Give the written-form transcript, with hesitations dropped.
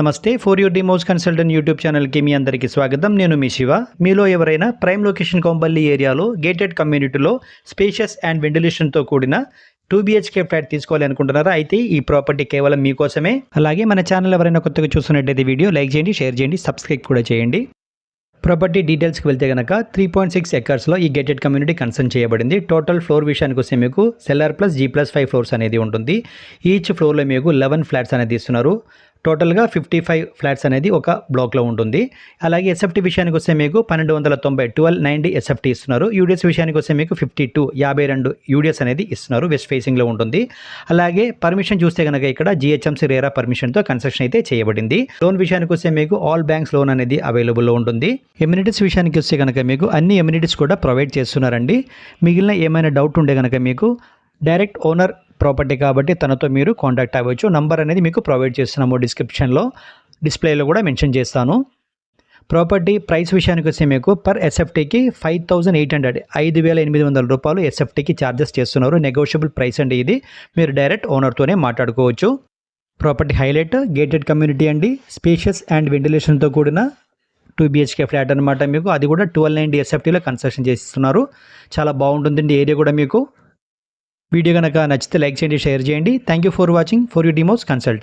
నమస్తే for you డిమోస్ consultant YouTube ఛానల్కి మీ అందరికీ స్వాగతం. నేను మీ శివ. మీలో ఎవరైనా ప్రైమ్ లొకేషన్ కొంపల్లి ఏరియాలో గేటెడ్ కమ్యూనిటీలో స్పేషియస్ అండ్ వెంటిలేషన్తో కూడిన 2 BHK ఫ్లాట్ తీసుకోవాలి అనుకుంటున్నారా? అయితే ఈ ప్రాపర్టీ కేవలం మీకోసమే. అలాగే మన ఛానల్ ఎవరైనా కొత్తగా చూస్తున్నట్టయితే వీడియో లైక్ చేయండి, షేర్ చేయండి, సబ్స్క్రైబ్ కూడా చేయండి. ప్రాపర్టీ డీటెయిల్స్కి వెళ్తే కనుక 3.6 ఎకర్స్లో ఈ గేటెడ్ కమ్యూనిటీ కన్సర్న్ చేయబడింది. టోటల్ ఫ్లోర్ విషయానికి వస్తే మీకు సెల్లార్ ప్లస్ G+5 ఫ్లోర్స్ అనేది ఉంటుంది. ఈచ్ ఫ్లోర్లో మీకు 11 ఫ్లాట్స్ అనేది ఇస్తున్నారు. టోటల్గా 55 ఫ్లాట్స్ అనేది ఒక బ్లాక్లో ఉంటుంది. అలాగే ఎస్ఎఫ్టీ విషయానికి వస్తే మీకు 1290 ఎస్ఎఫ్టీ ఇస్తున్నారు. యూడిఎస్ విషయానికి వస్తే మీకు 52 యూడిఎస్ అనేది ఇస్తున్నారు. వెస్ట్ ఫేసింగ్లో ఉంటుంది. అలాగే పర్మిషన్ చూస్తే కనుక ఇక్కడ GHMC రేరా పర్మిషన్తో కన్స్ట్రక్షన్ అయితే చేయబడింది. లోన్ విషయానికి వస్తే మీకు ఆల్ బ్యాంక్స్ లోన్ అనేది అవైలబుల్లో ఉంటుంది. ఎమ్యూనిటీస్ విషయానికి వస్తే కనుక మీకు అన్ని ఎమ్యూనిటీస్ కూడా ప్రొవైడ్ చేస్తున్నారండి. మిగిలిన ఏమైనా డౌట్ ఉంటే కనుక మీకు డైరెక్ట్ ఓనర్ ప్రాపర్టీ కాబట్టి తనతో మీరు కాంటాక్ట్ అవ్వచ్చు. నంబర్ అనేది మీకు ప్రొవైడ్ చేస్తున్నాము డిస్క్రిప్షన్లో, డిస్ప్లేలో కూడా మెన్షన్ చేస్తాను. ప్రాపర్టీ ప్రైస్ విషయానికి వస్తే మీకు పర్ ఎస్ఎఫ్టీకి 5,800 రూపాయలు ఎస్ఎఫ్టీకి ఛార్జెస్ చేస్తున్నారు. నెగోషియబుల్ ప్రైస్ అండి ఇది. మీరు డైరెక్ట్ ఓనర్తోనే మాట్లాడుకోవచ్చు. ప్రాపర్టీ హైలైట్ గేటెడ్ కమ్యూనిటీ అండి. స్పేషియస్ అండ్ వెంటిలేషన్తో కూడిన 2 BHK ఫ్లాట్ అనమాట. మీకు అది కూడా 1290 ఎస్ఎఫ్టీలో కన్స్ట్రక్షన్ చేస్తున్నారు. చాలా బాగుంటుందండి ఏరియా కూడా. మీకు వీడియో కనుక నచ్చితే లైక్ చేయండి, షేర్ చేయండి. Thank you for watching for you demos consult.